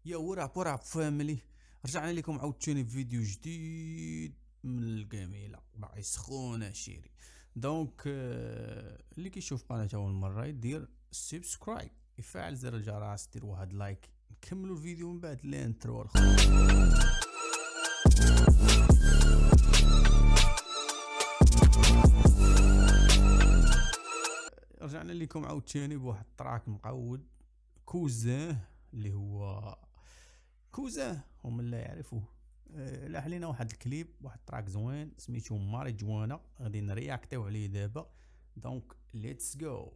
يا وراب فاميلي، رجعنا لكم عاوتاني بفيديو جديد من الجميلة باقي سخونة شيري. دونك اللي كيشوف قناة أول مرة يدير سبسكرايب، يفعل زر الجرس، دير واحد لايك. نكملوا الفيديو من بعد الانترو رجعنا لكم عاوتاني بواحد التراك مقود كوزاه اللي هو كوزاه هم لا يعرفوه. لاح لينا واحد الكليب، واحد التراك زوين سميتو ماري جوانا، غادي نرياكتيو عليه دابا. دونك ليتس جو.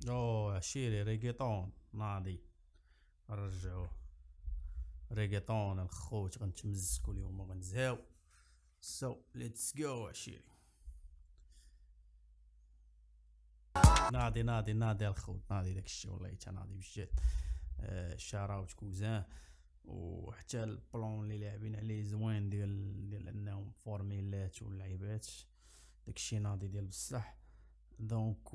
اوه عشيري ريغيطون ناضي، رجعوه ريغيطون الخوت، غنتمزكو اليوم وغنزهاو. سو ليتس جو عشيري. ناضي الخوت، ناضي داكشي والله حتى ناضي بجد. شاراوت كوزان، وحتى البلون اللي لاعبين عليه زوين ديال انهم فورميلات واللعيبات، داكشي ناضي ديال بصح. دونك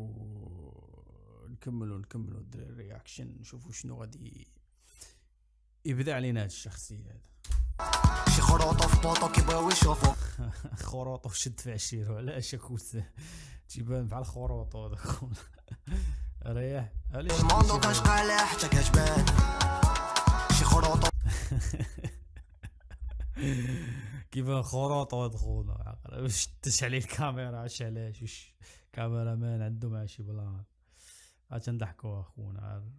نكملوا الدراري رياكشن، نشوفوا شنو غادي يبدا علينا هاد الشخصيه هذا. شي خروطو في بوطو كيبغيو يشوفو خروطو شد في عشيرو، علاش كوز تيبان بحال خروطو هذاك خونا. ريح علاش الموندو كنشقالح حتى كتبان شي خروطو كيبان خروطو هاد خونا، شدش عليه الكاميرا علاش كاميرا مان عنده مع شي بلان. تنضحكوا اخونا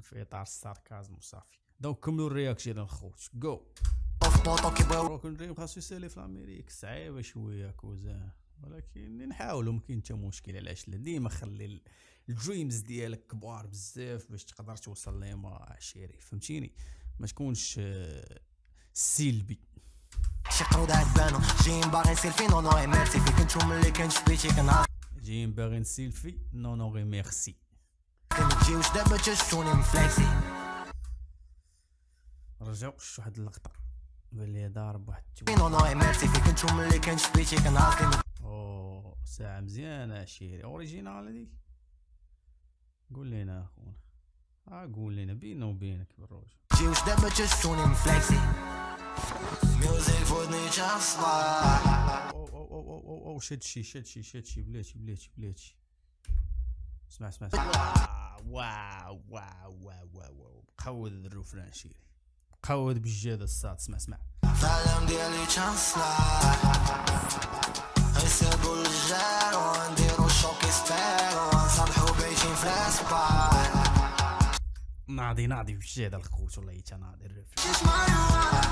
في اطار الساركازم وصافي. دونك كملوا الرياكشن الخوت، جو. في بوطو كيبغيو روكن دريم خاصو يسالي في الامريك، صعيبه شويه كوزان، ولكن نحاولوا، مكاين حتى مشكل. علاش لا؟ ديما خلي الدريمز ديالك كبار بزاف باش تقدر توصل لهم عشيري، فهمتيني؟ ما تكونش سلبي. شي قرودات بانو جايين باغي سيلفي نو نو ميرسي فيك نتوما اللي كنت بيتي كنعرف جايين باغيين سيلفي نو غي ميرسي. كنتجيوش دابا تشتوني مفلاكسي رجعوا واحد اللقطه بان لي ضارب واحد نو نو ميرسي فيك نتوما اللي كنت بيتي كنعرف اوه ساعه مزيانه عشيري، اوريجينال هادي. قول لينا اخونا، قول لينا بيننا وبينك بالروج. جيوش دابا تشتوني مفلاكسي ميوزيك فودني تصبح او شدشي بلاتي. اسمع واو قود الروفران شيري، قود بالجهد الصاد. اسمع فالم ديالي تصلح نسيبو الجار ونديرو شوكي ستير ونصبحو بايشين في الاسباع ناضي بالجهد الخوت والله حتى ناضي الروفران. She's marijuana,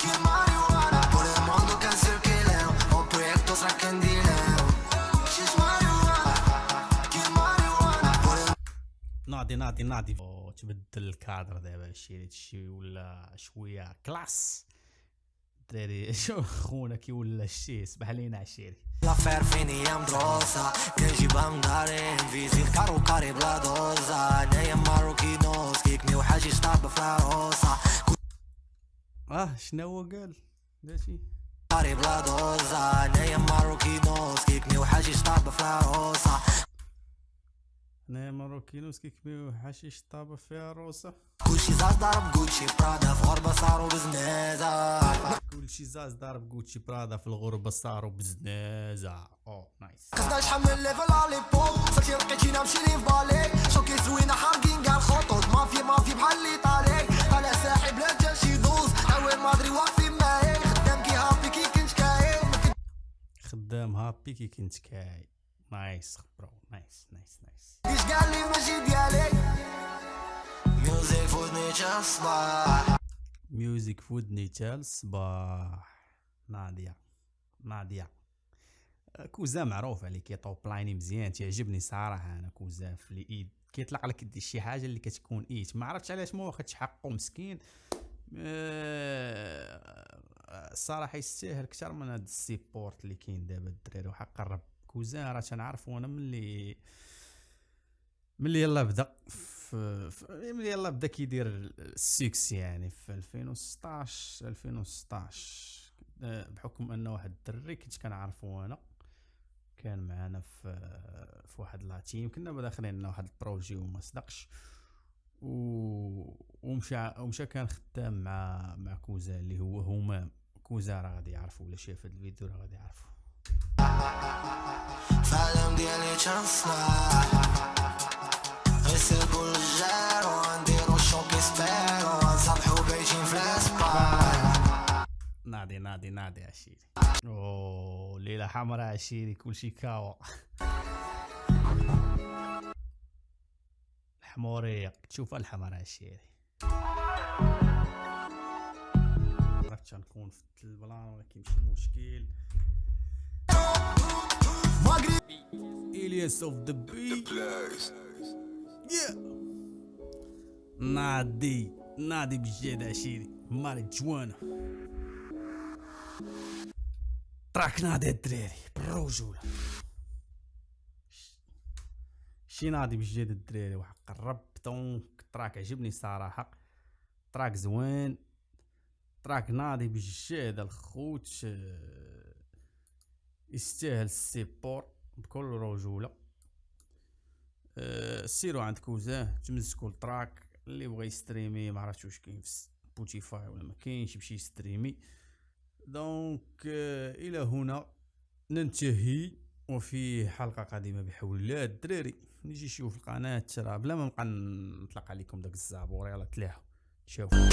que marijuana Por el mundo que circuleo O proyectos rakendileo She's marijuana, que marijuana Por el ناضي تبدل الكادر دابا شي ولا شويه كلاس دراري. شو خونا كي ولا الشي سبح لينا عشيري. La ferfinia mdrosa كنجيبها من داري نفيزي الكارو كاري بلا دوزا نايا ماروكينوس كيكني وحاجي طاب في العروسة شنو هو قال شي كاري بلا دوزا نايا ماروكينوس كيكني وحاجي طاب في العروسة انا ماروكينوس كيكبيو حشيش طابه فيها روسه. كلشي زاز ضرب جوتشي برادا في غربة صاروا بزنازة كلشي زاز ضارب جوتشي برادا في الغربه صاروا بزنازه. نايس. خصنا شحال من ليفل على بوب صرتي لقيتينا مشي لي في بالي شوكي زوينة حارقين كاع الخطوط مافيا بحال اللي طالع على ساحب لا جا شي دوز عوين مادري واقفين معايا خدام كي هابي كي كنت كاين خدام هابي كي كنت كاي. نايس برو، نايس. كيش قال لي ماشي ديالي ميوزيك فودني تا الصباح ميوزيك فودني تا الصباح. ناضيه كوزا معروف عليه كيطوب لايني مزيان، تعجبني صراحه. انا كوزا في الايد كيطلق لك شي حاجه اللي كتكون ايت، ما عرفتش علاش ما واخدش حقه مسكين. الصراحه يستاهل اكثر من هاد السيبورت اللي كاين دابا الدراري. وحق الرب كوزا راه تنعرفو انا ملي يلا بدا ملي يلا بدا كيدير السكس يعني في 2016 بحكم ان واحد الدري كنت كنعرفو انا، كان معنا في واحد لاتيم، كنا داخلين لنا واحد البروجي وما صدقش، ومشى كان خدام مع كوزا اللي هو همام. كوزا راه غادي يعرفوا، ولا شاف هاد الفيديو راه غادي يعرفوا. فالم ديالي تشانسلا غيسير كل جار ونديرو شوكي سبيرو نصبحو بيتين في الاسبان. نادي عشيري. اوه ليلة حمراء عشيري، كلشي كاوا. الحمورية تشوفها الحمراء عشيري. عرفت غنكون في البلان ولا كيمشي مشكل. إلياس اوف ذا بي. نادي بجد عشيري، ماريجوانا. تراك نادي الدراري بالرجولة، شي نادي بجد الدراري وحق الرب. دونك تراك عجبني صراحة، تراك زوين، تراك نادي بجد الخوت، يستاهل السيبور بكل رجولة. سيروا عند كوزاه تمسكوا التراك، اللي بغى يستريمي ما عرفتش واش كاين في سبوتيفاي ولا ما كاينش، يمشي يستريمي. دونك الى هنا ننتهي، وفي حلقة قادمة بحول الله الدراري. نجي نشوف القناة راه بلا ما نبقى نطلق عليكم داك الزابور. يلا تلاحوا شوفوا.